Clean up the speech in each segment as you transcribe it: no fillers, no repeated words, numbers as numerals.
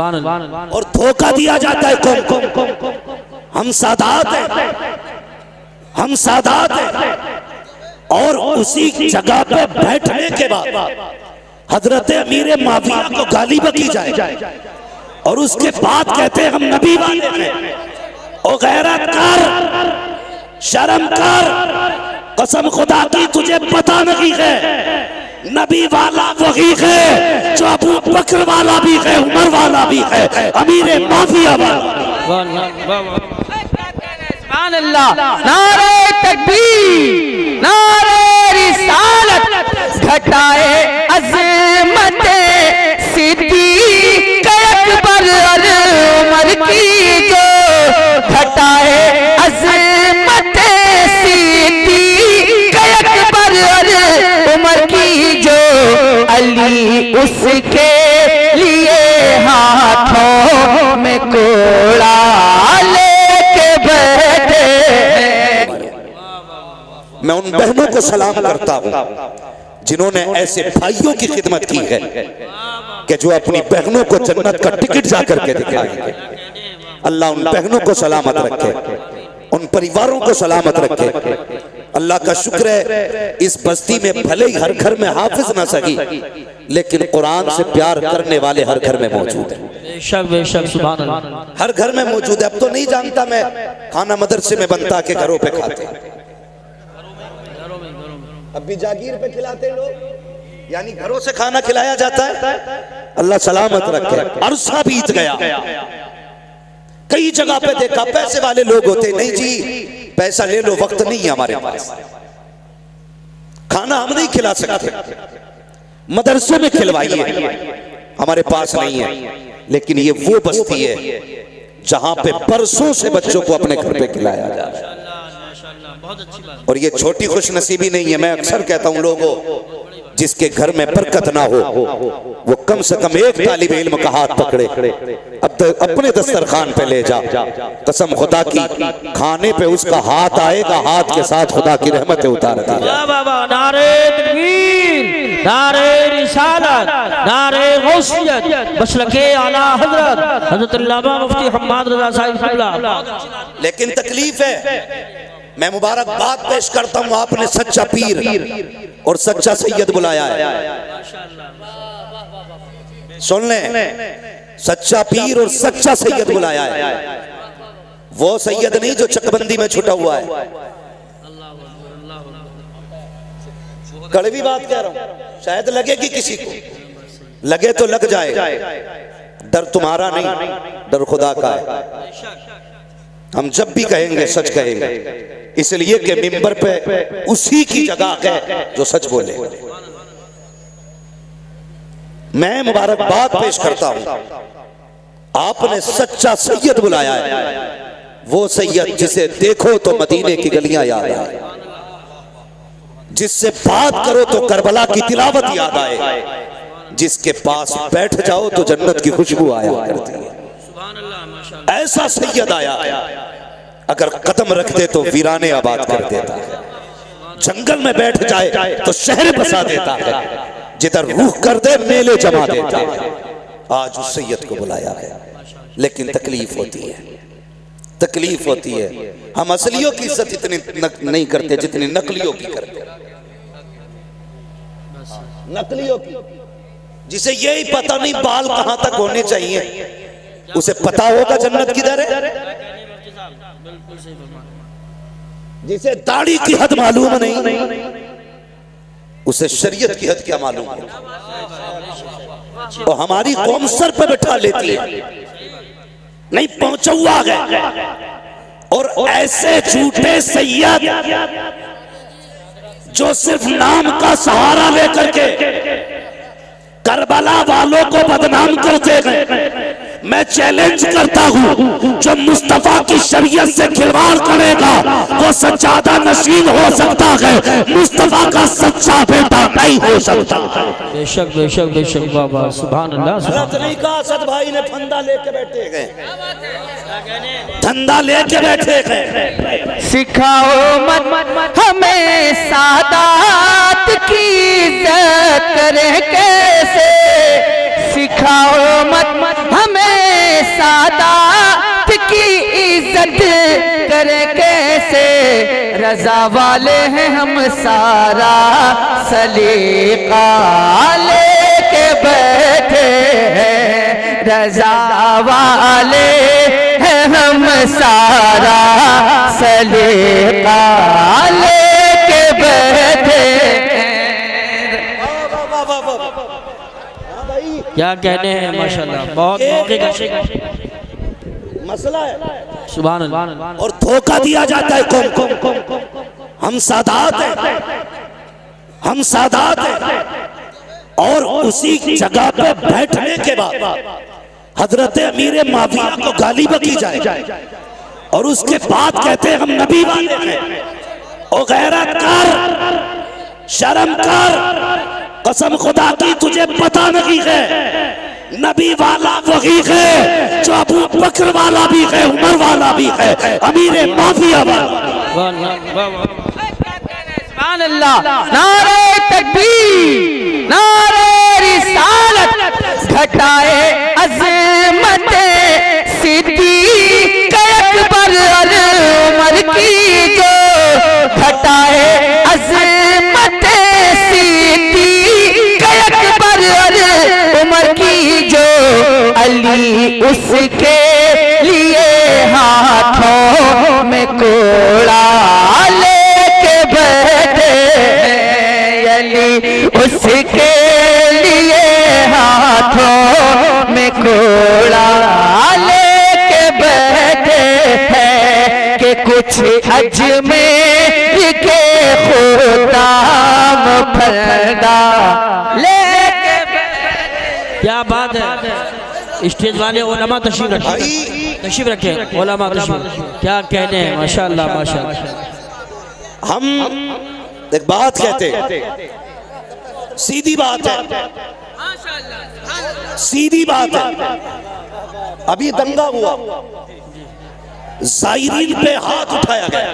और धोखा दिया जाता है कौम को। हम सादात हैं, हम सादात हैं। और उसी जगह पे बैठने के बाद हजरत अमीर माविया को गाली बकी जाए और उसके बाद कहते हैं हम नबी वाले हैं। ओ गैरत कर, शर्म कर, कसम खुदा की तुझे पता नहीं है नबी वाला वही है जो अबू बकर वाला भी है, उमर वाला भी है, अमीर माविया वाला। सुभान अल्लाह। नारे तकबीर, नारे रिसालत, घटाए अज़मत सिद्दीक़ अकबर और उमर की जो, घटाए अज़मत सिद्दीक़ अकबर और उमर की जो, अली उसके लिए हाथों में कोड़ा लेके बैठे। मैं उन बहनों को सलाम करता हूँ जिन्होंने ऐसे भाइयों की खिदमत की है कि जो अपनी बहनों को जन्नत का टिकट जाकर के दिखाएंगे। अल्लाह उन बहनों को सलामत रखे, उन परिवारों को सलामत रखे। अल्लाह का शुक्र है इस बस्ती में भले ही हर घर में हाफिज ना सही, लेकिन कुरान से प्यार करने वाले हर घर में मौजूद है। बेशक सुभान अल्लाह, हर घर में मौजूद है। अब तो नहीं जानता मैं, खाना मदरसे में बनता के घरों पे खाते, अब भी जागीर पे खिलाते लोग, यानी घरों से खाना खिलाया जाता है। अल्लाह सलामत रखे। अरसा बीत गया, कई जगह पे देखा पैसे वाले लोग होते, नहीं जी पैसा ले लो, वक्त नहीं है हमारे पास, खाना हम नहीं खिला सकते, मदरसों में खिलवाइए, हमारे पास नहीं है। लेकिन ये वो बस्ती है जहां पे बरसों से बच्चों को अपने घर पे खिलाया जा रहा है। और ये छोटी खुशनसीबी नहीं है। मैं अक्सर कहता हूं लोगों, जिसके घर में बरकत ना हो वो कम से कम एक तालिब इल्म का हाथ पकड़े, अब अपने दस्तरखान पे ले जा। कसम खुदा की, खाने पे उसका हाथ आएगा, हाथ के साथ खुदा की रहमतें उतार दी। नारे तकबीर, नारे रिसालत, नारे गौसियत, मसलके आला हजरत हजरत अल्लामा मुफ्ती हम्माद रजा साहिब। लेकिन तकलीफ है, मैं मुबारकबाद पेश करता हूं, आपने सच्चा पीर और सच्चा सैयद बुलाया है। सुन लें, सच्चा पीर और सच्चा सैयद बुलाया है। वो सैयद नहीं जो चकबंदी में छुटा हुआ है। कड़वी बात कह रहा हूं, शायद लगेगी किसी को, लगे तो लग जाए। डर तुम्हारा नहीं, डर खुदा का है। हम जब भी कहेंगे सच कहेंगे, इसलिए कि मिंबर पे उसी की जगह है जो सच बोले। मैं मुबारकबाद पेश करता हूं, आपने सच्चा सैयद बुलाया है। वो सैयद जिसे देखो तो मदीने की गलियां याद आए, जिससे बात करो तो करबला की तिलावत याद आए, जिसके पास बैठ जाओ तो जन्नत की खुशबू आया करती है। ऐसा सैयद आया, अगर कदम रखते तो वीराने आबाद कर देता है, जंगल में बैठ जाए तो शहर बसा देता है, जिधर रूह कर दे मेले जमा देता है। आज उस सैयद को बुलाया है, लेकिन तकलीफ होती है, तकलीफ होती है। हम असलियों की इज्जत इतनी नहीं करते जितनी नकलियों की करते। नकलियों की, जिसे यही पता नहीं बाल कहां तक होने चाहिए, उसे पता होगा जन्नत किधर है। जिसे दाढ़ी की हद मालूम नहीं, उसे शरीयत की हद क्या मालूम है। और हमारी कौम सर पे बैठा लेती है, नहीं पहुंचा हुआ है। और ऐसे झूठे सैयद जो सिर्फ नाम का सहारा लेकर के करबला वालों को बदनाम करते हैं, मैं चैलेंज करता हूं, जो मुस्तफा की शरीयत से खिलवाड़ करेगा वो सच्चादा नशीन हो सकता है, मुस्तफा का सच्चा बेटा नहीं हो सकता। बेशक बेशक बेशक बाबा, सुभान अल्लाह। नहीं कहा सद भाई ने फंदा लेके बैठे गए, धंधा लेके बैठे गए। सिखाओ मत हमें सादात की इज्जत करें कैसे, सिखाओ मत हमें रजा वाले हैं हम सारा सलीका लेके बैठे हैं, रजा वाले हैं हम सारा सलीका लेके बैठे हैं। क्या कहने हैं माशाल्लाह, बहुत मौके का मसला है। सुभान अल्लाह। और धोखा दिया जाता है कौन? हम सादात हैं, हम सादात हैं। और उसी जगह पे बैठने के बाद हजरत अमीर माविया को गाली बकी जाए और उसके बाद कहते हैं हम नबी वाले हैं। ओ गैरत कर, शर्म कर, कसम खुदा की तुझे पता नहीं है, नबी वाला वही है जो अबू बकर वाला भी है, उमर वाला भी है, अमीर माफिया वाला। सुभान अल्लाह। नारे तकबीर, नारे रिसालत, घटाए अज़मत सिद्दीक़ अकबर और उमर की जो, घटाए अज़मत सिद्दीक़ अकबर और उमर की जो, अली उसके लिए हाथों में कोड़ा लेके बैठे हैं, अली उसके लिए हाथों में कोड़ा लेके बैठे हैं, कि कुछ अजमेर के खुदाम फरदा लेके बैठे। क्या बात है। स्टेज वाले उलमा तशरीफ रखे, तशरीफ रखे, उलमा तशरीफ। क्या कहने हैं माशाल्लाह माशाल्लाह। हम एक बात कहते हैं, सीधी बात है, सीधी बात है। अभी दंगा हुआ, ज़ायरीन पे हाथ उठाया गया,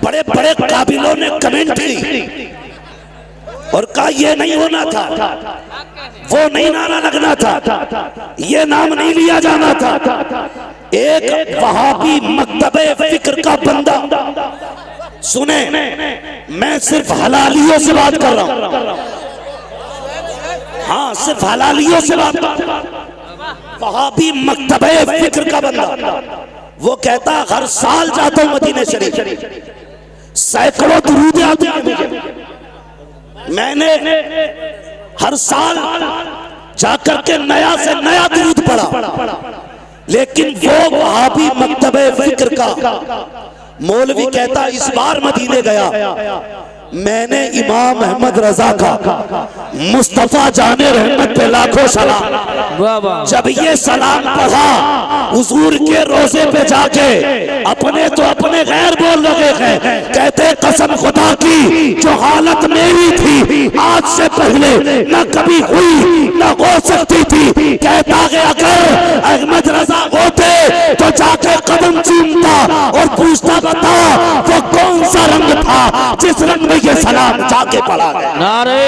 बड़े बड़े काबिलों ने कमेंट की और कहा ये नहीं होना था, वो नहीं नारा लगना था, ये नाम नहीं लिया जाना था। एक वहाबी मकतबे फिक्र का बंदा, सुने मैं सिर्फ हलालियों से बात कर रहा हूं, हाँ सिर्फ हलालियों से बात कर रहा हूं। वहाबी मकतबे फिक्र का बंदा वो कहता हर साल जाता हूं मदीने शरीफ, सैकड़ों दुरूद आते हैं मुझे, मैंने हर साल जाकर के नया से नया दुरूद पढ़ा, लेकिन वो वहाबी मकतबे फिक्र का मौलवी कहता इस बार मदीने गया, मैंने इमाम अहमद रजा का मुस्तफा जाने रहमत पे लाखों सलाम, जब ये सलाम पढ़ा हुजूर के रोजे पे जाके अपने तो अपने गैर बोल रहे हैं, कहते कसम खुदा की जो हालत मेरी थी आज से पहले न कभी हुई न हो सकती थी, कहता है अगर अहमद रजा होते तो जाके कदम चूमता और पूछता बता वो कौन सा रंग था जिस रंग में ये सलाम जाके पढ़ा गया। नारे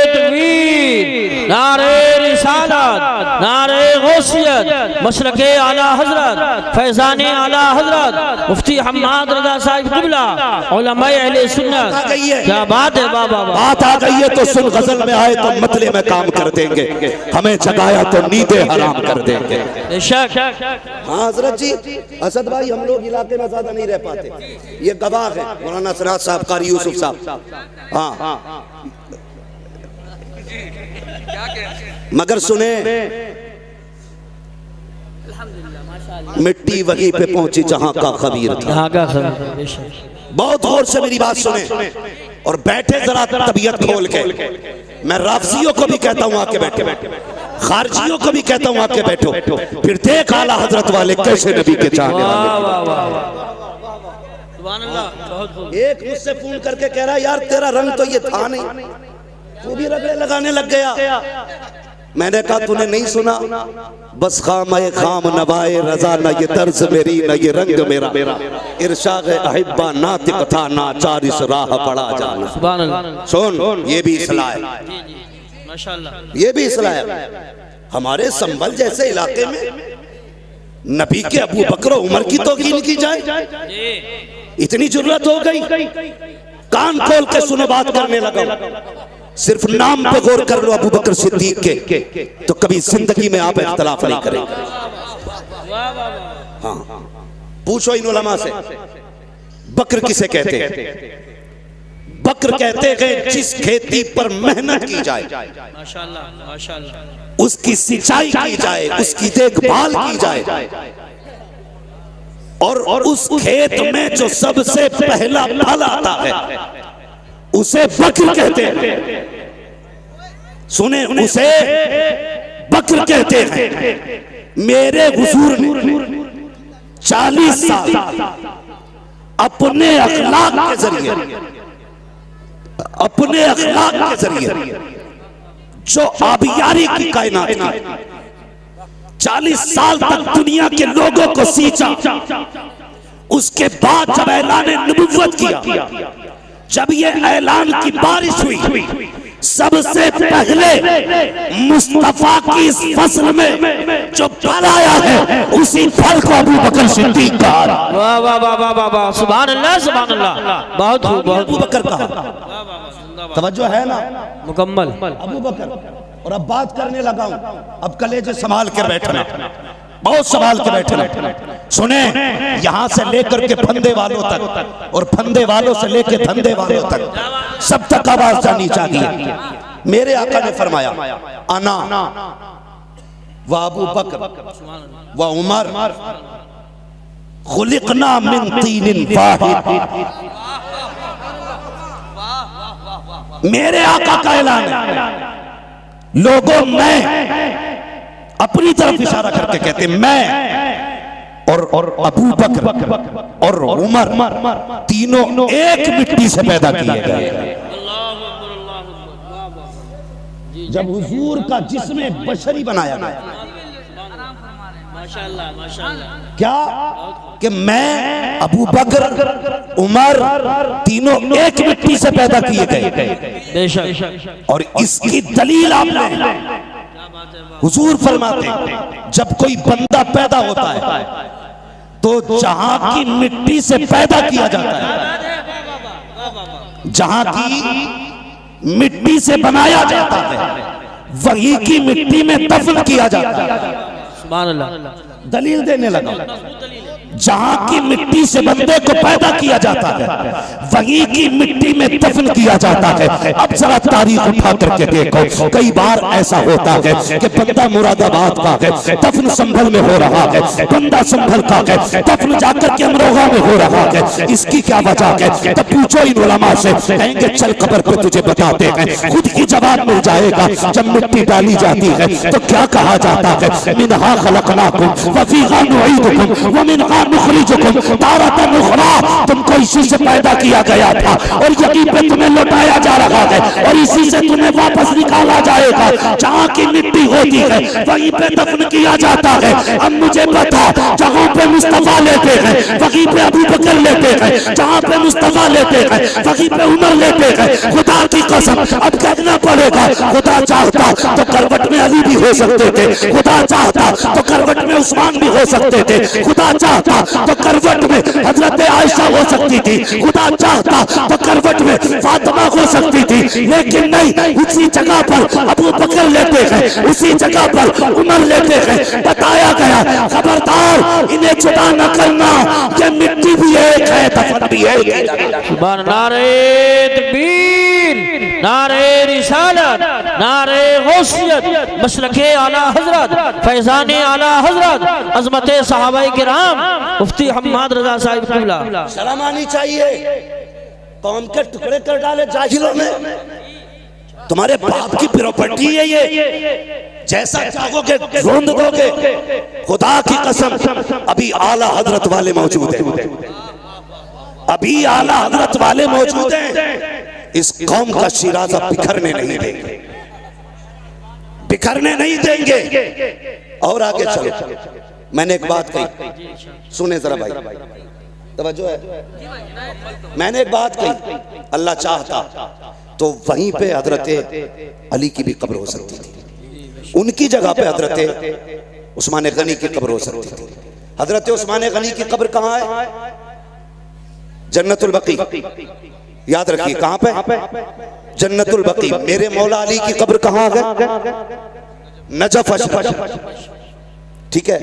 तकबीर, नारे रिसालत, नारे गौसियत, मशरके आला हजरत, फैजाने आला हजरत, मुफ्ती हम्माद रजा साहिब क़िबला, उलमाए अहले सुन्नत। क्या बात है बाबा, बात आ गई है तो सुन, गजल में आए तो मतले में काम कर देंगे, हमें जगाया तो नींदे हराम कर देंगे। हाँ हजरत जी, असद भाई हम लोग इलाके में ज्यादा नहीं रह पाते, ये गवाह है मौलाना सिराज साहब, कारी यूसुफ साहब। हाँ मगर सुने मिट्टी वहीं पे पहुंची जहां का खबीर था। बहुत गौर से मेरी बात सुने और बैठे जरा तबीयत खोल के। मैं राफजियों को भी कहता हूं आके बैठे, खारजियों को भी कहता हूं आके बैठो, फिर देख आला हजरत वाले कैसे नबी के चाहने वाले। एक मुझसे फोन करके कह रहा यार तेरा रंग तो ये था नहीं, तू भी रगड़े लगाने लग गया। मैंने कहा तूने नहीं सुना, बस खाम खाम नवाए रजा, न ये तर्ज मेरी न ये रंग मेरा, इरशाद अहिब्बा नातिक था नाचार इस राह पड़ा जाना। सुन ये भी इसलाह है, ये भी इसलाह है। हमारे संभल जैसे इलाके में नबी के अबू बकर उमर की तौकीन की जाए, इतनी जरूरत हो गई, कान खोल के सुनो, बात करने लगा। सिर्फ नाम पे गौर कर लो अबू बकर सिद्दीक के, तो कभी जिंदगी में आप इख्तलाफ नहीं करेंगे। हाँ, पूछो इन उलमा से, बकर किसे कहते हैं? बकर कहते हैं जिस खेती पर मेहनत की जाए, माशाअल्लाह माशाअल्लाह, उसकी सिंचाई की जाए, उसकी देखभाल की जाए, और उस खेत में जो सबसे पहला फल आता है उसे बकर कहते हैं। सुने, उसे बकर कहते हैं। मेरे हुजूर ने 40 साल अपने अखलाक के जरिए, अपने अखलाक के जरिए जो आबियारी की कायनात की, 40 साल तक दुनिया के लोगों को सींचा। उसके बाद जब ऐलान नबुव्वत किया, जब ये ऐलान की बारिश हुई, सबसे पहले मुस्तफा की इस फसल में जो फल आया है, उसी फल को अबू बकर सिद्दीक कहा। वाह वाह वाह वाह वाह वाह, सुभान अल्लाह सुभान अल्लाह, बहुत खूब बहुत अबू बकर कहा। तवज्जो है ना? मुकम्मल अबू बकर। और अब बात करने लगा हूं, अब कलेजे संभाल कर बैठना, बहुत संभाल के बैठना। सुने, यहां से लेकर के फंदे वालों तक, और फंदे वालों से लेकर धंधे वालों तक, सब तक आवाज जानी चाहिए। मेरे आका ने फरमाया, अना व अबू बकर व उमर खुलिकना मिन तीनिन वाहिद। मेरे आका का ऐलान है। लोगों, मैं अपनी तरफ इशारा करके कहते, मैं और अबू बकर और उमर तीनों एक मिट्टी से पैदा किए गए। जब हुजूर का जिस्म बशरी बनाया गया, माशाअल्लाह माशाअल्लाह, क्या कि मैं, अबू बकर, उमर तीनों एक मिट्टी से पैदा किए गए। बेशक। और इसकी दलील आपने, हुजूर फरमाते, जब कोई बंदा पैदा होता है तो जहां की मिट्टी से पैदा किया जाता है, जहां की मिट्टी से बनाया जाता है, वही की मिट्टी में दफन किया जाता है। सुभान अल्लाह। दलील देने लगा, जहां की मिट्टी से बंदे को पैदा किया जाता है, वहीं की मिट्टी में दफन किया जाता है। अब जरा तारीख उठा करके देखो, कई बार ऐसा होता है कि बंदा मुरादाबाद का है, दफन संभल में हो रहा है, बंदा संभल का है, दफन जाकर के अमरोहा में हो रहा है। इसकी क्या वजह है? तब पूछो इन उलमा से, कहेंगे चल कब्र पे तुझे बताते हैं। खुद ही जवाब मिल जाएगा। जब मिट्टी डाली जाती है तो क्या कहा जाता है? मिनहा खलकनाकुम व फीहा नुईदुकुम व मिनहा नुखरिजुकुम तारतन उखरा। तुमको इसी से पैदा किया गया था और यहीं पे तुम्हें लौटाया जा रहा है, और इसी से तुम्हें वापस निकाला जाएगा। जहाँ की मिट्टी होती है वहीं पे दफन किया जाता है। अब मुझे पता, जहाँ पे मुस्तफा लेते हैं वहीं पे अबू बकर लेते हैं, जहाँ पे मुस्तफा लेते हैं वहीं पे उमर लेते हैं। खुदा की कसम, अब कहना पड़ेगा, खुदा चाहता तो करवट में अली भी हो सकते थे, खुदा चाहता तो करवट में उस्मान भी हो सकते थे, खुदा चाहता तो करवट में हजरत आयशा हो सकती थी, खुदा चाहता तो करवट में फातिमा हो सकती थी। लेकिन नहीं, उसी जगह पर अबू बकर लेते हैं, उसी जगह पर उमर लेते हैं। बताया गया, खबरदार इन्हें जुदा न करना, कि मिट्टी भी एक है, दफन भी एक है। सुभान। नारे तकबीर, नारे रिसालत, नारे गौसियत, मसलके आला हजरत, फैजाने आला हजरत, अजमते सहाबाए किराम, मुफ्ती हम्माद रजा साहिब क़िबला। शर्म आनी चाहिए। कौम के टुकड़े कर डाले जाहिलों ने। तुम्हारे बाप की प्रॉपर्टी है ये, जैसा चाहोगे रोंद दोगे। खुदा की कसम, अभी आला हजरत वाले मौजूद हैं, अभी आला हजरत वाले मौजूद हैं। इस कौम का शिराजा बिखरने नहीं देंगे, बिखरने नहीं देंगे। और आगे चलो, मैंने एक बात कही, सुने जरा भाई, तवज्जो है। मैंने एक बात कही, अल्लाह चाहता तो वहीं पे हजरत अली की भी कब्र हो सकती थी, उनकी जगह पे हजरत उस्मान गनी की कब्र हो सकती थी। हजरत उस्मान गनी की कब्र कहाँ है? जन्नतुल बकी, याद रखिए कहां पे, जन्नतुल बकी। मेरे मौला अली की कब्र कहां है? नजफ अशरफ, ठीक है,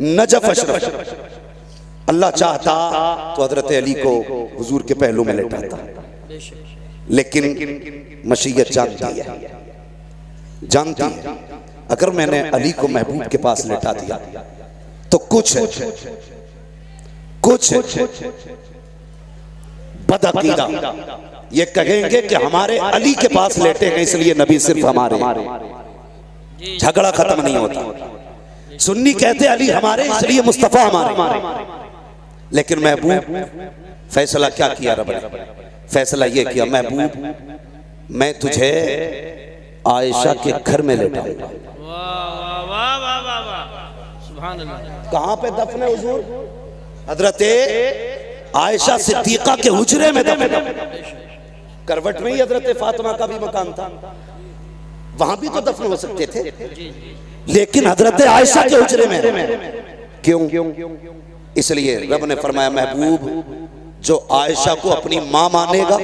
नजफ अशरफ। अल्लाह चाहता तो हजरत अली को हुजूर के पहलू में लेटाता, लेकिन मशीयत जानती है। अगर मैंने अली को महबूब के पास लेटा दिया तो कुछ बदअकीदा ये कहेंगे कि हमारे अली के पास लेटे हैं इसलिए नबी सिर्फ हमारे। झगड़ा खत्म नहीं होता। सुन्नी कहते अली हमारे इसलिए मुस्तफा हमारे। लेकिन महबूब फैसला क्या किया रब ने? फैसला ये किया, महबूब मैं तुझे आयशा के घर में लेटाऊंगा। कहां पे दफन है हुजूर? हजरते आयशा सिद्दीका के हुजरे में दफन है। करवट में ही हजरत फातिमा का भी मकान था, वहां भी तो दफन हो सकते थे, लेकिन हजरत आयशा के हुजरे में क्यों? इसलिए रब ने फरमाया महबूब जो आयशा को अपनी मां मानेगा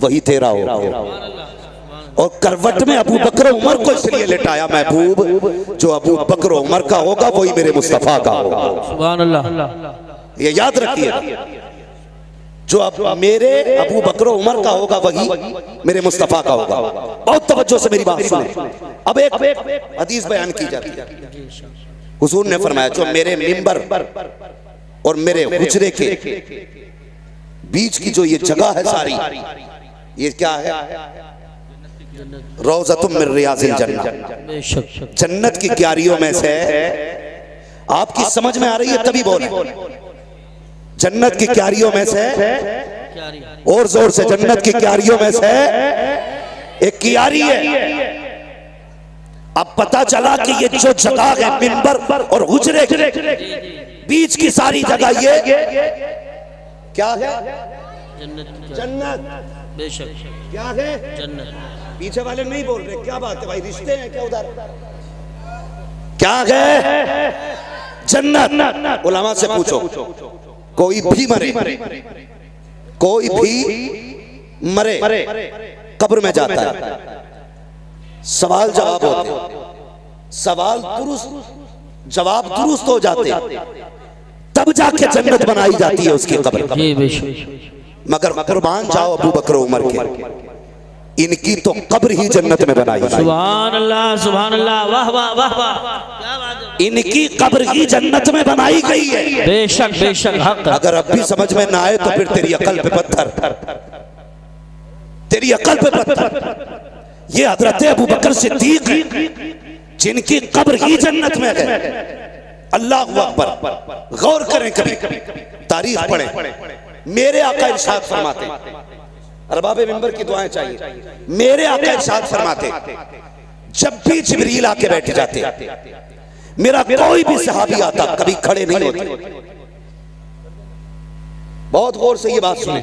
वही तेरा होगा। और करवट में अबू बकर उमर को इसलिए लेटाया महबूब जो अबू बकर उमर का होगा वही मेरे मुस्तफा का होगा। सुभान अल्लाह। ये याद रखिए, जो अब मेरे अबू बकर उमर का होगा वही मेरे मुस्तफा का होगा। बहुत तवज्जो से मेरी बात सुने। अब एक हदीस बयान की जाती है। हुजूर ने फरमाया जो मेरे मिंबर और मेरे हुजरे के बीच की जो ये जगह है सारी, ये क्या है? रौज़तुम मिन रियाज़िल जन्नह, जन्नत की क्यारियों में से। आपकी समझ में आ रही है तभी बोले, जन्नत की क्यारियों में से, और जोर से, जन्नत की क्यारियों में से एक क्यारी है। अब पता चला कि ये जो जगह है मिंबर और हुजरे के बीच की सारी जगह ये क्या है? जन्नत। बेशक क्या है? जन्नत। पीछे वाले नहीं बोल रहे, क्या बात है भाई? रिश्ते हैं क्या उधर? क्या है? जन्नत। उलमा से पूछो, कोई भी मरे, कोई भी मरे कब्र में जाता है, सवाल जवाब होते, सवाल दुरुस्त जवाब दुरुस्त हो जाते, तब जाके जन्नत बनाई जाती है उसकी कब्र। मगर कुर्बान जाओ अबू बकर उमर के, इनकी तो कब्र ही जन्नत में बनाई। सुभान अल्लाह, सुभान अल्लाह, वाह वाह वाह वाह। इनकी कब्र ही जन्नत में बनाई गई है। बेशक बेशक हक। अगर अब भी समझ में ना आए तो फिर तेरी अकल पे पत्थर, तेरी अकल पे पत्थर। ये हजरत अबू बकर सिद्दीक जिनकी कब्र ही जन्नत में है। अल्लाह अकबर। गौर करें, कभी तारीख पढ़ें। मेरे आका इरशाद फरमाते, अरबाबे मिंबर की दुआएं चाहिए। मेरे आका इरशाद फरमाते जब भी जिब्रील आके बैठ जाते, मेरा कोई भी सहाबी आता कभी खड़े नहीं होते। बहुत गौर से ये बात सुने,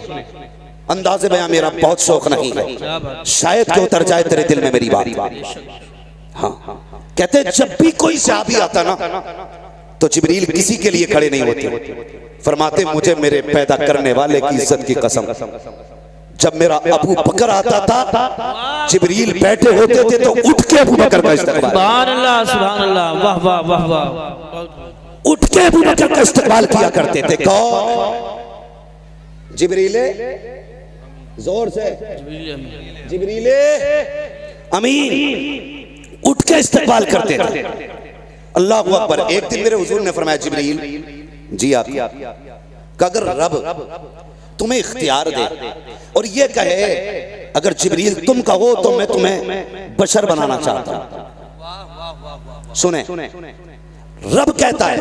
अंदाज़े बयां मेरा बहुत शौक नहीं है, शायद कि उतर जाए तेरे दिल में मेरी बात। हाँ, कहते जब भी कोई सहाबी आता ना तो जिब्रील किसी के लिए खड़े नहीं होते। फरमाते मुझे मेरे पैदा करने वाले की इज्जत की कसम, जब मेरा अबू बकर आता था जिब्रील बैठे होते थे तो उठ के अबू बकर का इस्तकबाल। सुभान अल्लाह, सुभान अल्लाह, वाह वाह वाह वाह। उठ के अबू बकर का इस्तकबाल किया करते थे। कौन? जिब्रील। जोर से, जिब्रील अमीन उठ के इस्तकबाल करते थे। अल्लाह अकबर। एक दिन मेरे हुजूर ने फरमाया जिब्रील जी आप अगर रब तुम्हें इख्तियार दे और ये कहे अगर जिब्रील तुम कहो तो मैं तुम्हें बशर बनाना चाहता हूं। सुने, रब कहता है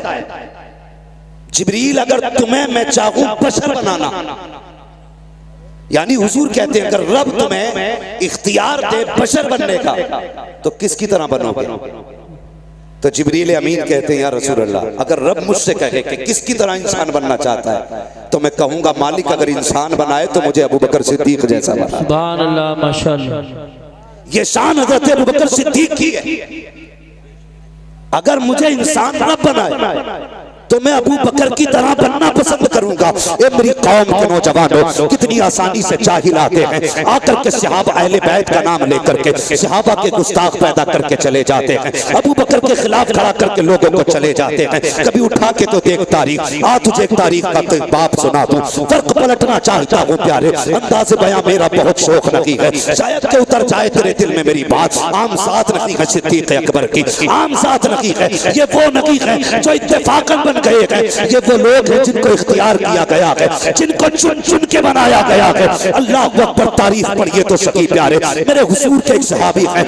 जिब्रील अगर तुम्हें मैं चाहूं बशर बनाना, यानी हुजूर कहते हैं अगर रब तुम्हें इख्तियार दे बशर बनने का तो किसकी तरह बनोगे? तो जिब्रील अमीन कहते हैं या रसूल अल्लाह अगर रब मुझसे कहे कि किसकी तरह इंसान बनना चाहता है तो मैं कहूंगा मालिक अगर इंसान बनाए तो मुझे अबू बकर सिद्दीक जैसा बना। सुभान अल्लाह, माशाअल्लाह। ये शान हज़रत अबू बकर सिद्दीक की है। अगर मुझे इंसान रब बनाए तो तो मैं अबू बकर की तरह बनना पसंद करूंगा। ये मेरी कौम के नौजवानों कितनी आसानी से जाहिल आते हैं, आकर के सहाबा अहले बैत का नाम लेकर के सहाबा के गुस्ताख पैदा करके चले जाते हैं, अबू बकर के खिलाफ खड़ा करके लोगों को चले जाते हैं। कभी उठा के तो देख तारीख, आ तुझे एक तारीख का कोई बाप सुना दूं, फर्क पलटना चाहता हूँ प्यारे, अंदाज़े बयां मेरा बहुत शौक नहीं है, शायद के उतर जाए तेरे दिल में मेरी बात। आम साथ नहीं है सिद्दीक़ अकबर की, आम साथ नहीं है ये वो नहीं है जो इत्तेफाकन बन गए हैं, ये वो लोग हैं जिनको इख्तियार किया गया है, जिनको चुन चुन के बनाया गया है। अल्लाह अकबर, तारीफ पढ़िए तो सही प्यारे। मेरे हुजूर के एक सहाबी हैं,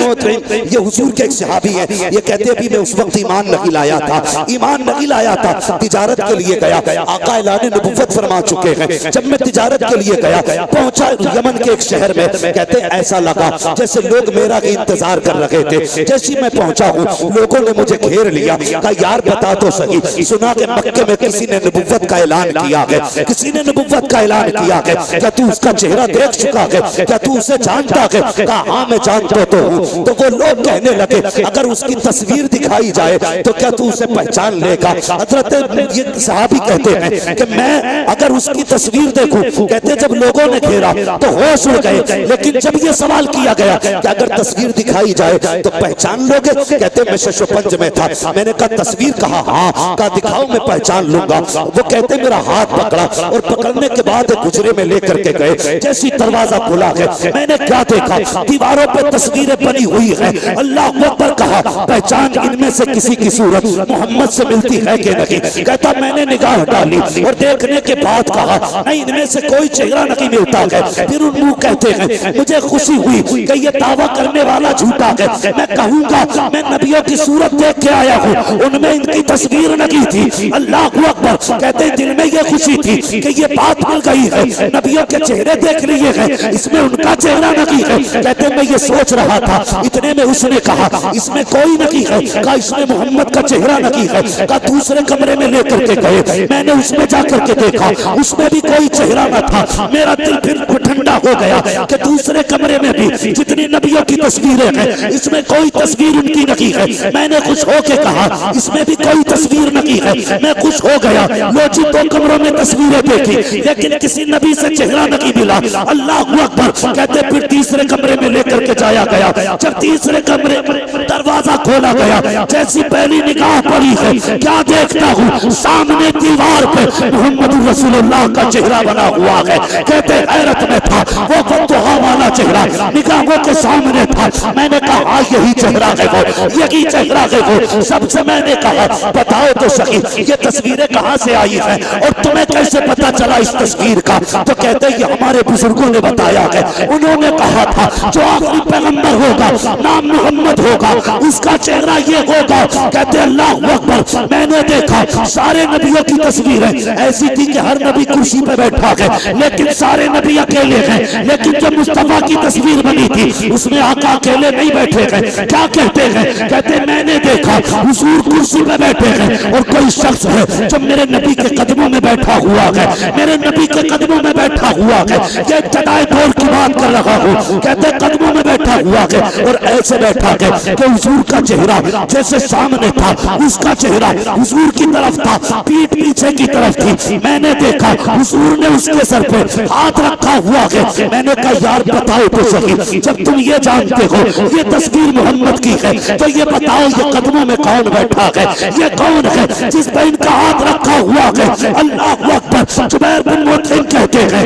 ये हुजूर के एक सहाबी हैं, ये कहते भी मैं उस वक्त ईमान नहीं लाया था, ईमान नहीं लाया था, तिजारत के लिए गया, आका ऐलान नबुव्वत फरमा चुके हैं। जब मैं तिजारत के लिए गया, पहुंचा यमन के एक शहर में, कहते ऐसा लगा जैसे लोग मेरा इंतजार कर रहे थे। जैसे मैं पहुंचा हूँ लोगों ने मुझे घेर लिया, कहा यार बता तो सही, सुना कि मक्के में किसी ने नबुव्वत का ऐलान किया है, किसी ने नबुव्वत का ऐलान किया है, क्या तू उसका चेहरा देख चुका है, क्या तू उसे जानता है? कहा हाँ मैं जानता तो हूँ। तो वो लोग कहने लगे अगर उसकी तस्वीर दिखाई जाए तो क्या तू उसे पहचान लेगा? हजरत ये सहाबी कहते हैं कि मैं अगर उसकी तस्वीर देखूं, कहते जब लोगों ने घेरा तो होश उड़ गए, लेकिन जब ये सवाल किया गया कि अगर तस्वीर दिखाई जाए तो पहचान लोगे? कहते मैं शशोपंज में था, मैंने कहा तस्वीर कहा? हाँ। कहा दिखाओ मैं पहचान लूंगा। वो कहते मेरा हाथ पकड़ा और पकड़ने के बाद गुजरे में लेकर के गए। जैसी दरवाजा खुला है मैंने क्या देखा, दीवारों पे तस्वीरें बनी हुई है। अल्लाह अकबर कहा पहचान इनमें से किसी की सूरत मोहम्मद से मिलती है कि नहीं? कहता मैंने निगाह डाली और देखने के बाद कहा नहीं इनमें से कोई चेहरा नहीं मिलता है। फिर उन मुंह कहते हैं मुझे खुशी हुई कि ये दावा करने वाला झूठा है, मैं कहूंगा मैं नबियों की सूरत देख के आया हूँ, उनमें इनकी तस्वीर नहीं थी। अल्लाह अकबर, कहते दिल में ये खुशी थी कि ये बात मिल गई है, नबियों के चेहरे देख लिए हैं, इसमें उनका चेहरा नहीं है। कहते मैं ये सोच रहा था, इतने में उसने कहा इसमें कोई नहीं है, कहा इसमें मोहम्मद का चेहरा नहीं है। कहा दूसरे कमरे में लेकर के गए, मैंने उसमें जाकर के देखा, उसमें भी कोई चेहरा न था। मेरा दिल फिर ठंडा हो गया कि दूसरे कमरे में भी जितनी नबियों की तस्वीरें हैं इसमें कोई तस्वीर उनकी नहीं है। मैंने खुश होके कहा इसमें भी कोई तस्वीर नहीं है। मैं खुश हो गया, लो जी 2 कमरों में तस्वीरें देखी, लेकिन किसी नबी से चेहरा नहीं मिला। अल्लाह अकबर, कहते फिर तीसरे कमरे में लेकर के जाया गया। जब तीसरे कमरे दरवाजा खोला गया, जैसी पहली निगाह पड़ी है क्या देखता हूँ, सामने दीवार पे मोहम्मद रसूलुल्लाह का चेहरा बना हुआ है। कहते हैरत में था, वो फतुहा वाला चेहरा निगाहों के सामने था। मैंने कहा यही चेहरा है वो, यही चेहरा है वो। सबसे मैंने कहा बताओ तो सही ये तस्वीरें कहाँ से आई है और तुम्हें कैसे पता चला इस तस्वीर का? तो कहते ये हमारे बुजुर्गों ने बताया है, उन्होंने कहा था जो आखिरी पैगंबर होगा नाम मोहम्मद होगा, उसका चेहरा ये होगा। कहते अल्लाह अकबर, मैंने देखा सारे नबियों की तस्वीरें ऐसी थी कि हर नबी कुर्सी पे बैठा है, लेकिन सारे नबी अकेले हैं। लेकिन जब मुस्तफा की तस्वीर बनी थी उसमें आका अकेले नहीं बैठे हैं। क्या कहते हैं? कहते मैंने देखा हुजूर कुर्सी पे बैठे हैं और कोई शख्स है जो मेरे नबी के कदमों में बैठा हुआ है, मेरे नबी के कदमों में बैठा हुआ है। ये इब्तदाई दौर की बात कर रहा हूँ। कहते कदमों में बैठा हुआ है और ऐसे बैठा है कि हुजूर का चेहरा जैसे सामने था, उसका चेहरा हुजूर की तरफ था, पीठ पीछे की तरफ थी। मैंने देखा हुजूर ने उसके सर पे हाथ रखा हुआ है। मैंने कहा यार बताओ तो सही, जब तुम ये जानते हो ये तस्वीर मोहम्मद की है तो ये बताओ ये कदमों में कौन बैठा है? ये कौन है जिस पे इनका हाथ रखा हुआ है? अल्लाह अकबर। जुबैर बिन मुतइम कहते हैं,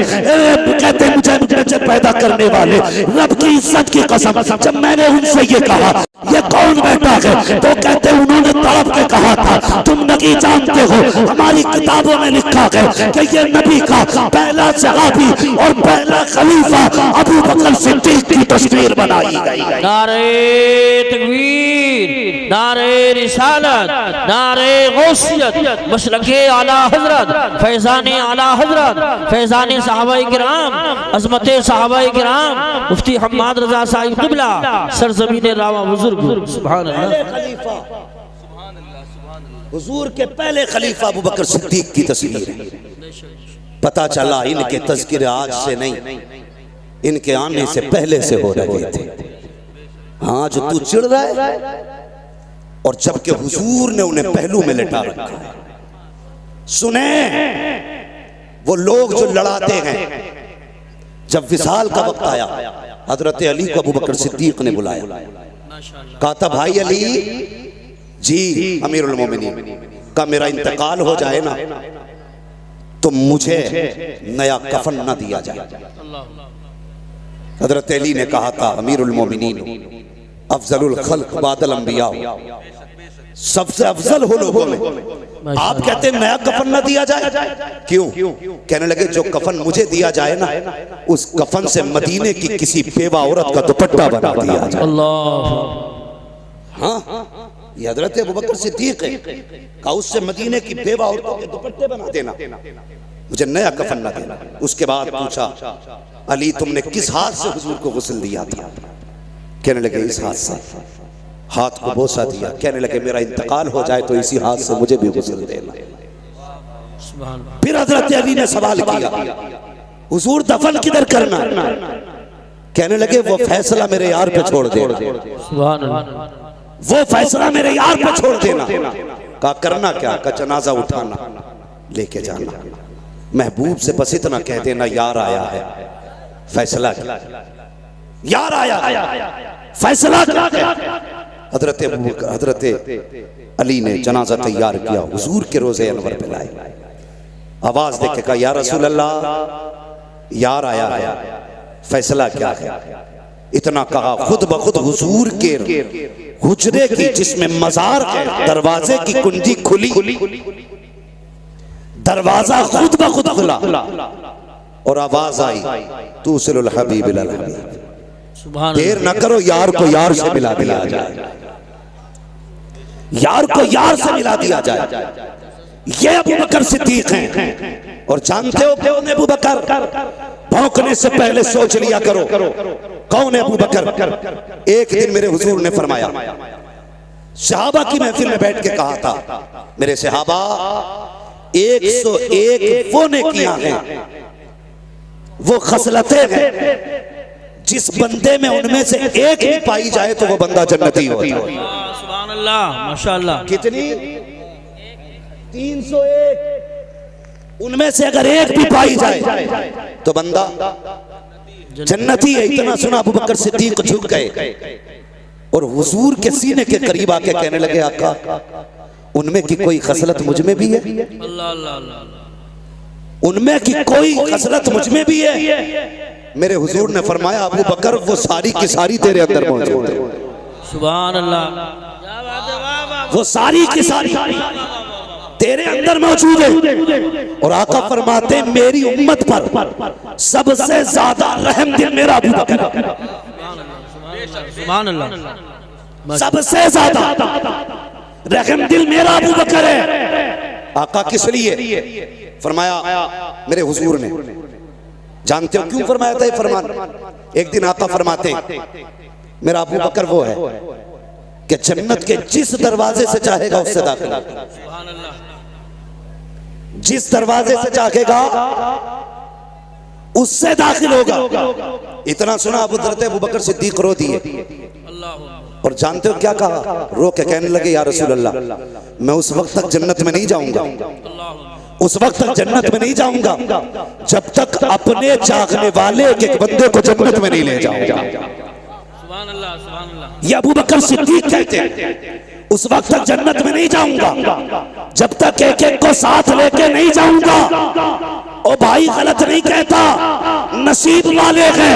कहते मुझे पैदा करने वाले रब की इज्जत की कसम, जब मैंने उनसे ये कहा ये कौन बैठा है तो कहते उन्होंने तड़प के कहा था तुम नहीं जानते हो, हमारी किताबों में लिखा है कि ये नबी का पहला सहाबी और पहला खलीफा अबू बकर सिद्दीक की तस्वीर बनाई गई। नारे तकबीर, नारे रिसालत, नारे गौसियत, मसलके आला हजरत, फैजाने आला हजरत, फैजाने सहाबाए किराम, अज़मते सहाबाए किराम, मुफ्ती हम्माद रजा साहिब क़िबला, सरज़मीन रावा बुजुर्ग। सुभान अल्लाह। हुजूर के पहले खलीफा अबू बकर सिद्दीक की तस्वीर है। पता चला इनके तज़किरे आज से नहीं, इनके आने से पहले से हो रहे थे। हाँ जो तू चिढ़ रहा है, और जबकि हुजूर ने उन्हें पहलू में लिटा रखा है। सुने वो लोग जो लड़ाते हैं, जब विसाल का वक्त आया हजरत अली को अबू बकर सिद्दीक ने बुलाया, कहा था भाई अली जी अमीरुल मोमिनीन का मेरा इंतकाल हो जाए ना तो मुझे नया कफन ना दिया जाए। हजरत अली ने कहा था अमीरुल मोमिनीन अफजलुल खल्क बादल अंबिया, सबसे अफजल हो लोगों में, आप कहते हैं नया कफन ना दिया जाए, क्यों? कहने लगे जो कफन मुझे दिया जाए ना उस कफन से मदीने की किसी बेवा औरत का दुपट्टा बना दिया जाए। हाँ ये हजरत अबू बकर सिद्दीक है, कहा उससे मदीने की बेवा औरतों के दुपट्टे बना देना, मुझे नया कफन ना देना। उसके बाद पूछा अली तुमने किस हाथ से हुजूर को गुस्ल दिया था? कहने लगे इस हाथ से, हाथ को बोसा दिया। कहने लगे मेरा इंतकाल हो जाए तो इसी हाथ से मुझे भी गुस्ल देना। फिर हजरत अली ने सवाल किया हुजूर दफन किधर करना? कहने लगे वो फैसला मेरे यार पे छोड़ दे, वो फैसला मेरे यार पे छोड़ देना। कहा करना क्या? का जनाजा उठाना लेके जाना, महबूब से बस इतना कह देना यार आया है, फैसला यार आया फैसला। हजरत अली ने जनाजा तैयार किया, हुजूर के रोजे अनवर पे लाए, आवाज देके कहा या रसूल अल्लाह यार आया है, फैसला क्या है? इतना कहा खुद ब खुद हुजूर के हुजरे की जिसमें मजार है दरवाजे की कुंजी खुली, दरवाजा खुद ब खुद खुला और आवाज आई तूसिलुल हबीब इलल हबीब, देर न करो यार को यार से मिला दिया जाए, यार को यार से मिला दिया जाए। ये अबू बकर सिद्दीक हैं। और जानते हो कौन है अबू बकर? भौंकने से पहले सोच लिया करो कौन है अबू बकर। एक दिन मेरे हुजूर ने फरमाया, सहाबा की महफिल में बैठ के कहा था मेरे सहाबा 101 वो नेकियां हैं, वो खसलतें हैं जिस बंदे में उनमें से एक ही पाई जाए तो वो बंदा जन्नती होता है। सुभान अल्लाह माशाअल्लाह। कितनी? 301। उनमें से अगर एक भी पाई जाए तो बंदा जन्नती है। इतना सुना अबू बकर सिद्दीक झुक गए और हुजूर के सीने के करीब आके कहने लगे आका उनमें की कोई खसलत मुझ में भी है? उनमें की कोई खसलत मुझ में भी है? मेरे हुजूर ने फरमाया अबू बकर वो सारी की सारी तेरे अंदर मौजूद है। सुभान अल्लाह। वो सारी की सारी तेरे अंदर मौजूद है। और आका फरमाते मेरी उम्मत पर सबसे ज्यादा रहम दिल मेरा अबू बकर है। सुभान अल्लाह। सबसे ज्यादा रहम दिल मेरा अबू बकर है। आका किस लिए? फरमाया मेरे हुजूर ने, जानते हो क्यों फरमाया था ये फरमान? एक दिन आका फरमाते मेरा अबू बकर वो है कि जन्नत के जिस दरवाजे से चाहेगा उससे दाखिल, जिस दरवाजे से चाहेगा उससे दाखिल होगा। इतना सुना अबू बकर सिद्दीक रो दिए। और जानते हो क्या कहा? रो के कहने लगे या रसूल अल्लाह मैं उस वक्त तक जन्नत में नहीं जाऊंगा, उस वक्त तक जन्नत में नहीं जाऊंगा जब तक अपने चाहने वाले एक बंदे को जन्नत में नहीं ले जाऊंगा। ये अबू बकर सिद्दीक कहते हैं उस वक्त तक जन्नत में नहीं जाऊंगा जब तक एक एक को साथ लेके नहीं जाऊंगा। ओ भाई गलत नहीं कहता, नसीब वाले हैं,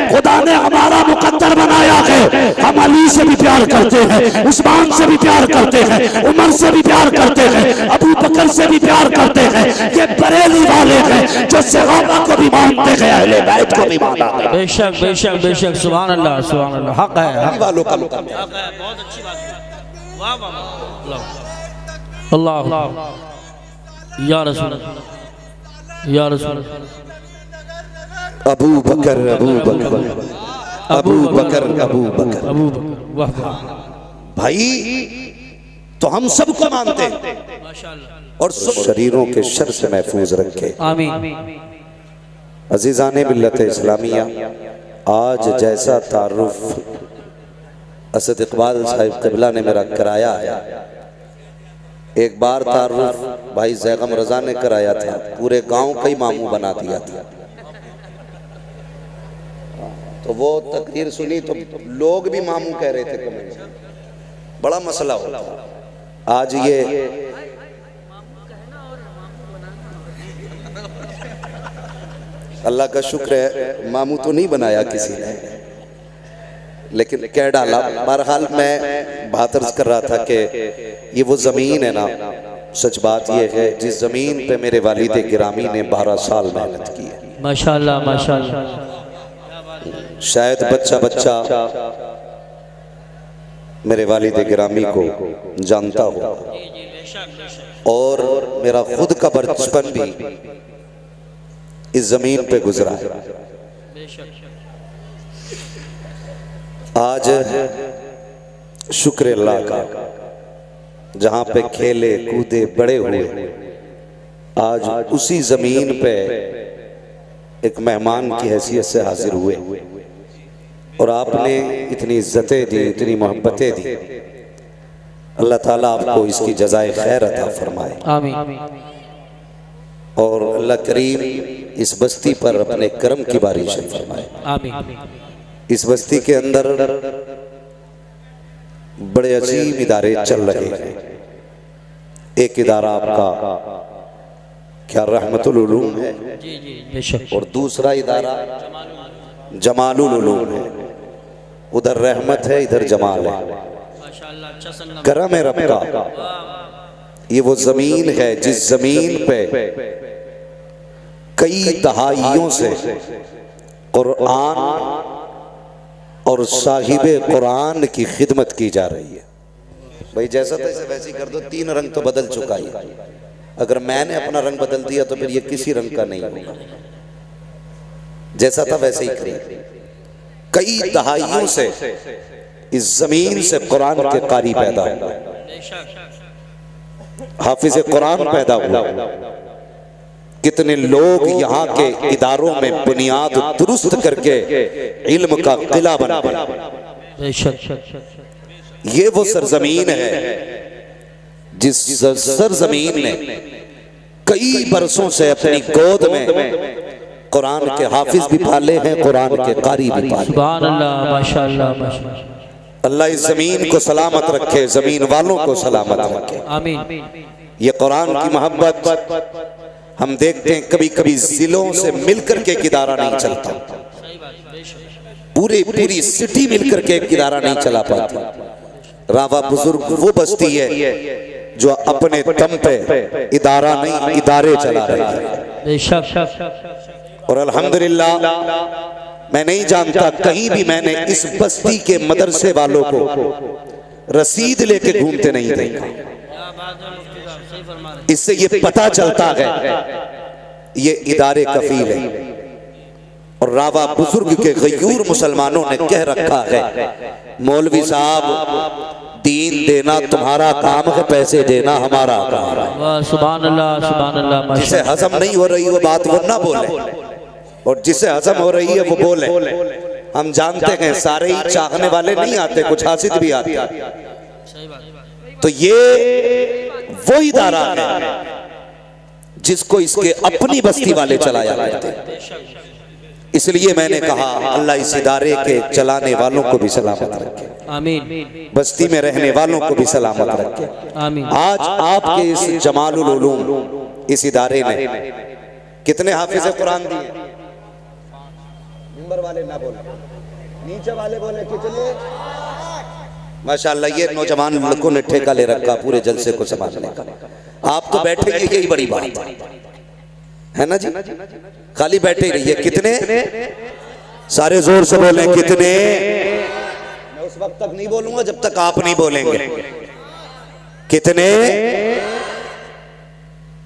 खुदा ने हमारा मुकद्दर बनाया है। हम अली से भी प्यार करते हैं, उस्मान से भी प्यार करते हैं, उमर से भी प्यार करते हैं, अबू बकर से भी प्यार करते हैं। ये बरेली वाले हैं जो सहाबा को भी मानते हैं, अहले बैत को भी मानते हैं। बेशक बेशक बेशक। सुभान अल्लाह सुभान अल्लाह। हक है, हक वालों का मुकद्दर। बहुत अच्छी बात है। वाह वाह अल्लाह या रसूल या रसूल। अबू बकर अबू बकर अबू बकर अबू बकर। वाह भाई तो हम सबको मानते हैं और शरीरों के शर से महफूज रखे। आमीन। अजीज़ाने मिल्लत इस्लामिया, आज जैसा तारुफ असद इकबाल साहिब क़िबला ने मेरा कराया है एक बार तारुफ भाई जैगम रजा ने कराया था, पूरे गांव का ही मामू बना दिया था। तो वो तकरीर सुनी तो लोग भी मामू कह रहे थे कमेंट में, बड़ा मसला होता। आज ये अल्लाह का शुक्र है मामू तो नहीं बनाया किसी ने, लेकिन कह डाला। बहरहाल मैं बात अर्ज कर रहा था कि ये वो ज़मीन है ना, सच बात ये है जिस ज़मीन पे मेरे वालिद गिरामी ने 12 साल मेहनत की है। माशाल्लाह माशाल्लाह। शायद बच्चा बच्चा मेरे वालिद गिरामी को जानता हो, और मेरा खुद का बचपन भी इस जमीन पे गुजरा है। आज शुक्र अल्लाह का, जहां पे खेले कूदे बड़े हुए, आज उसी जमीन पे एक मेहमान की हैसियत से हाजिर हुए, और आपने इतनी इज्जतें दी, इतनी मोहब्बतें दी। अल्लाह ताला आपको इसकी जज़ाए खैर अता फरमाए, आमीन। और अल्लाह करीम इस बस्ती पर अपने करम की बारिश फरमाए, आमीन। इस बस्ती के अंदर बड़े अजीम इदारे चल रहे हैं। एक इदारा आपका क्या रहमतुल उलूम है, और दूसरा इदारा जमालुल उलूम है। उधर रहमत है, इधर जमाल है, करम है रब का। ये वो जमीन है जिस जमीन पे कई दहाइयों से कुरान और साहिबे कुरान की खिदमत की जा रही है। भाई जैसा तैसे वैसी कर दो, 3 रंग तो बदल चुका है। अगर मैंने अपना रंग बदल दिया तो फिर ये किसी रंग का नहीं होगा, जैसा था वैसे ही करिए। कई दहाइयों से इस जमीन से कुरान के कारी पैदा हुआ, हाफिज कुरान पैदा हुआ। कितने लोग यहाँ के इदारों में बुनियाद दुरुस्त करके इल्म का किला बना गए। ये वो सरजमीन है जिस सरजमीन ने कई बरसों से अपनी गोद में कुरान के हाफिज भी पाले हैं, कुरान के कारी भी पाले। सुभान अल्लाह, माशाअल्लाह माशाअल्लाह। अल्लाह इस जमीन को सलामत रखे, जमीन वालों को सलामत रखे, आमीन। ये कुरान की मोहब्बत हम देखते हैं कभी कभी जिलों से मिलकर के एक इदारा नहीं चलता, पूरी सिटी मिलकर के एक इदारा नहीं चला पाती। रावा बुजुर्ग वो बस्ती है जो अपने दम पे इदारा नहीं इदारे चला रही है। और अल्हम्दुलिल्लाह मैं नहीं जानता कहीं भी मैंने इस बस्ती के मदरसे वालों को रसीद लेके घूमते नहीं देखा। इससे ये पता चलता है ये इदारे कफील है। और रावा बुजुर्ग के गयूर मुसलमानों ने कह रखा है, मौलवी साहब दीन देना तुम्हारा काम है, पैसे देना हमारा काम है। सुभान अल्लाह सुभान अल्लाह। जिसे हजम नहीं हो रही वो बात वो ना बोले, और जिसे हजम हो रही है वो बोले। हम जानते हैं सारे ही चाहने वाले नहीं आते, कुछ हासिद भी आते। तो ये वो इदारा है जिसको इसके अपनी बस्ती वाले चलाया करते। इसलिए मैंने कहा अल्लाह इस इदारे के चलाने वालों को भी सलामत रखे, आमीन। बस्ती में रहने वालों को भी सलामत रखे, आमीन। आज आपके इस जमालुल उलूम इस इदारे ने कितने हाफिज कुरान दिए? नंबर वाले ना बोले, नीचे वाले बोले कितने? माशाअल्लाह ये नौजवान लड़कों ने ठेका ले रखा पूरे जलसे को संभालने का। आप तो बैठे यही बड़ी बात है ना जी, खाली बैठे ही रहिए। कितने? सारे जोर से बोले कितने? मैं उस वक्त तक नहीं बोलूंगा जब तक आप नहीं बोलेंगे। कितने?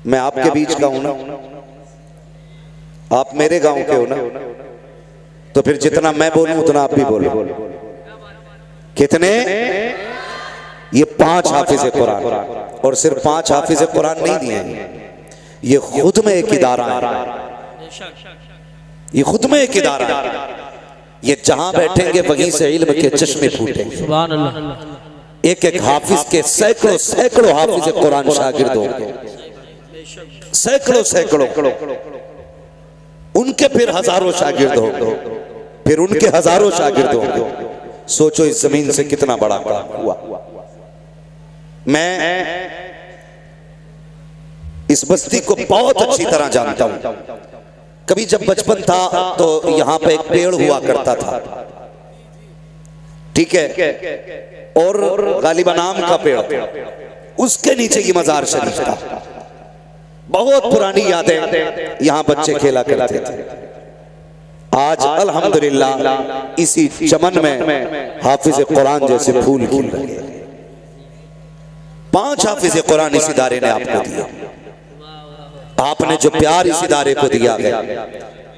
मैं आपके बीच का हूं ना, आप मेरे गांव के हो ना, तो फिर जितना मैं बोलूं उतना आप भी बोलो। कितने? ये 5 हाफिज कुरान, और सिर्फ 5 हाफिज कुरान नहीं दिए हैं, ये खुद में एक इदारा है। ये खुद में एक इदारा है। ये जहां बैठेंगे वहीं से इल्म के चश्मे फूटेंगे। सुभान अल्लाह। एक एक हाफिज के सैकड़ों सैकड़ों हाफिज कुरान शागिर्द होंगे, सैकड़ों सैकड़ों, उनके फिर हजारों शागिर्द होंगे, फिर उनके हजारों शागिर्द होंगे। सोचो इस जमीन से कितना बड़ा काम हुआ। मैं इस बस्ती को बहुत अच्छी तरह जानता हूं। कभी जब बचपन था तो यहां पे एक पेड़ हुआ करता था, ठीक है, और गालिबा नाम का पेड़, उसके नीचे ये मजार शरीफ था। बहुत पुरानी यादें, यहां बच्चे खेला करते थे। आज अल्हम्दुलिल्लाह इसी चमन में हाफिज कुरान जैसे फूल खिल रहे हैं। 5 हाफिज कुरान इस इदारे ने आपको दिया। आपने जो प्यार इस इदारे को दिया है,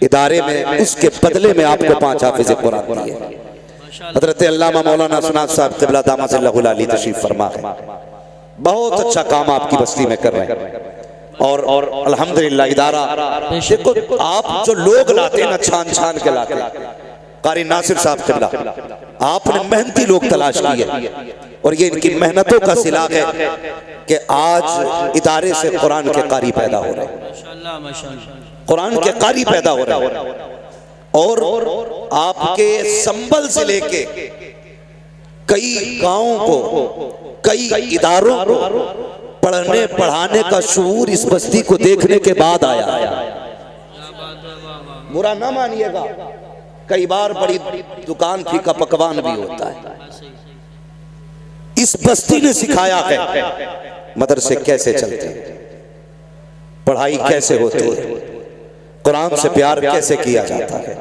इदारे में उसके बदले में आपको 5 हाफिज कुरान दिए। हज़रत अल्लामा मौलाना सनात साहब क़िबला दामतल्लाहुल अली तशरीफ फरमा है। बहुत अच्छा काम आपकी बस्ती में कर रहे हैं और अल्हम्दुलिल्लाह इदारा, देखो आप जो लोग लाते हैं ना, छान छान के लाते हैं। कारी नासिर साहब क़िबला, आपने मेहनती लोग तलाश किए और ये इनकी मेहनतों का सिला है कि आज इदारे से कुरान के कारी पैदा हो रहे हैं, कुरान के कारी पैदा हो रहे हैं। और आपके संबल से लेके कई गांवों को, कई इदारों को पढ़ने पढ़ाने का शऊर इस बस्ती को देखने के बाद आया। बुरा ना मानिएगा, कई बार बड़ी दुकान फीका पकवान भी होता है। इस बस्ती ने सिखाया है मदरसे कैसे चलते हैं, पढ़ाई कैसे होती है, कुरान से प्यार कैसे किया जाता है।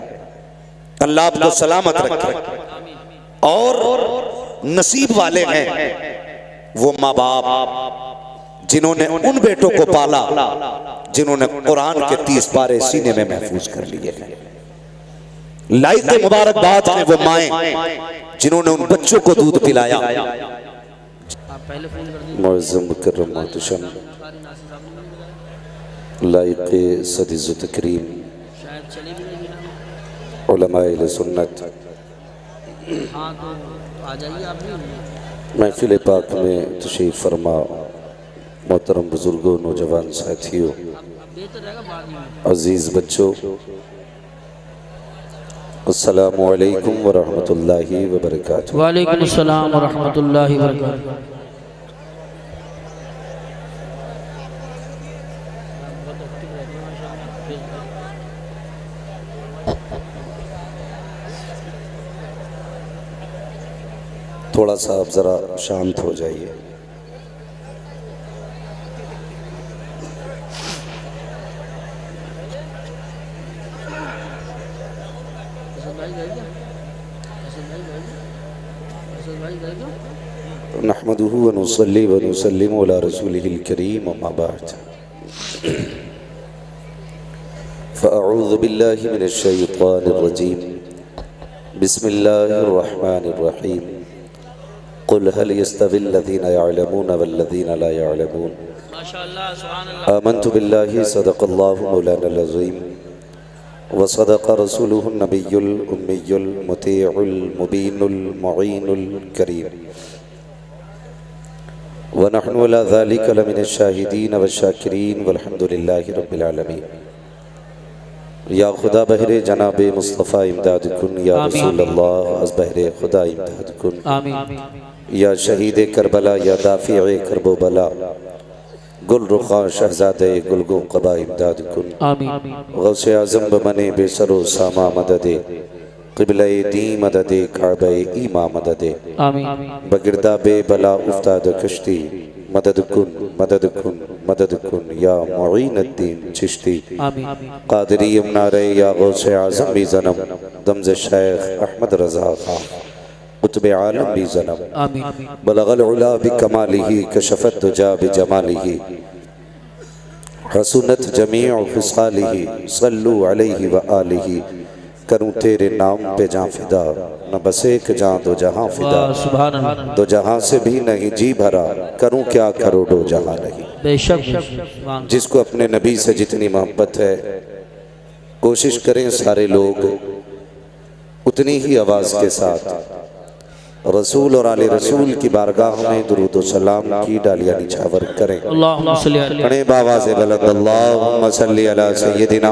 अल्लाह आपको सलामत रखे। और नसीब वाले हैं वो माँ बाप जिन्होंने उन बेटों को पाला जिन्होंने कुरान के 30 पारे सीने में महफूज कर लिए हैं। लाइक मुबारकबाद हैं वो माएं जिन्होंने उन बच्चों को दूध पिलाया। मुअज़्ज़म मुकर्रम मोहतशम लाइक़ सदीज़ तकरीम उलमाए सुन्नत, महफिल पाक में तशरीफ़ फरमा मोहतरम बुजुर्गों, नौजवान साथियों, अजीज़ बच्चों, अस्सलामु अलैकुम व रहमतुल्लाहि व बरकातुहू। वालेकुम अस्सलाम व रहमतुल्लाहि व बरकातुहू। थोड़ा सा आप जरा शांत हो जाइए। नहमदुहु व नुसल्ली व नुसल्लिमु अला रसूलिहिल करीम, अम्मा बाद। फ़अऊज़ु बिल्लाहि मिनश शैतानिर रजीम, बिस्मिल्लाहिर रहमानिर रहीम। क़ुल हल यस्तविल लज़ीना यअलमून वल्लज़ीना ला यअलमून। आमन्तु बिल्लाहि सदक़ल्लाहु मौलानल अज़ीम व सदक़ रसूलुहुन नबियुल उम्मियुल मुतीउल मुबीनुल मुईनुल करीम व नहनु अला ज़ालिका लमिनश शाहिदीन व शाकिरीन वल्हम्दुलिल्लाहि रब्बिल आलमीन। या खुदा बहरे जनाबे मुस्तफ़ा इमदाद कुन, या रसूल अल्लाह अज़ बहरे खुदा इमदाद कुन। आमीन। या शहीद करबला, या दाफ़िए करबो बला, गुल रुखा शहज़ादे गुलगो क़बा इमदाद कुन। आमीन। गौसे आज़म बमने बेसरो सामा मददे, क़िबले दी मददे, काबे ईमा मददे। आमीन। बगिरदा बे बला उफ्ताद कश्ती, मदद कुन मदद कुन मदद कुन, या मुईनुद्दीन चिश्ती। आमीन। क़ादिरी यमनारे, या गौसे आज़म भी ज़नम, दमज़ शेख अहमद रज़ा खां, कुतुब आलम भी ज़नम। आमीन। बलगल उला बिकमालिही, कशफत दुजा बिजमालिही, हसनत जमीउ ख़िसालिही, सल्लु अलैहि व आलिही। करूँ तेरे नाम पे जां फिदा, न बस एक जां दो जहां फिदा। सुभान अल्लाह। दो जहां से भी नहीं जी भरा, करूँ क्या करोड़ों जहां नहीं। बेशक जिसको अपने नबी से जितनी मोहब्बत है, कोशिश करें सारे लोग उतनी ही आवाज़ के साथ रसूल और आले रसूल की बारगाह में दुरूद व सलाम की डालियां निछावर करें। अल्लाहुम्मा सल्ली अलैहि पढ़े बाबा से बुलंद अल्लाहुम्मा सल्ली अला सय्यदिना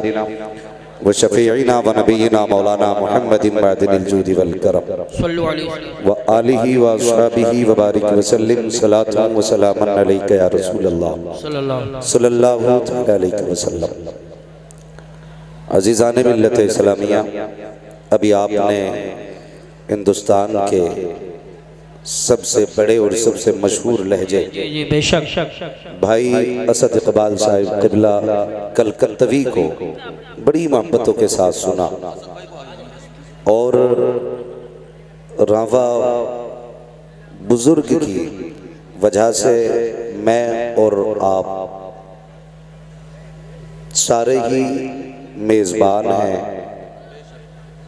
व शफीइना व नबीना मौलाना मुहम्मदिन मअदिनिल जूदि वल करम सल्लु अलैहि व आलिहि व अस्हाबिहि व बारिक व सल्लिम सलातन व सलामन अलैका या रसूल अल्लाह सल्लल्लाहु तआला अलैहि वसल्लम। अजीज़ान मिल्लत इस्लामिया, अभी आपने हिंदुस्तान के सबसे बड़े और सबसे मशहूर लहजे जी बेशक भाई असद इकबाल साहिब क़िबला कलकत्तवी को बड़ी मोहब्बतों के साथ सुना और रावा बुजुर्ग की वजह से मैं और आप सारे ही मेज़बान हैं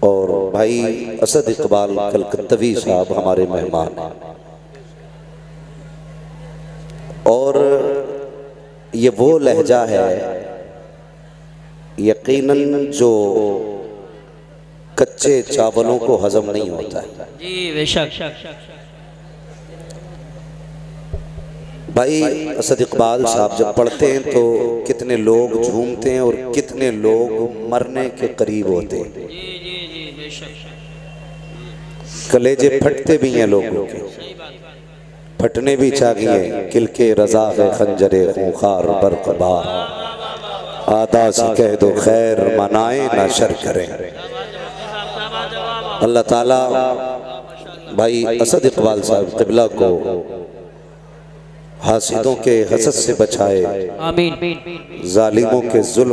और भाई असद इकबाल कलकत्तवी साहब हमारे मेहमान हैं। और ये वो लहजा है यकीनन जो कच्चे चावलों को हजम नहीं होता है। जी बेशक भाई असद इकबाल साहब जब पढ़ते हैं तो कितने लोग झूमते हैं और कितने लोग मरने के करीब होते हैं। कलेजे फटते भी हैं लोगों के, फटने भी चाहिए। किलके रजा है खंजरे खूंखार बरकबार, आदा से कह दो खैर मनाए ना शर करें। अल्लाह ताला भाई असद इकबाल साहब क़िबला को हासिदों के हसद से बचाए, आमीन। जालिमों के जुल्म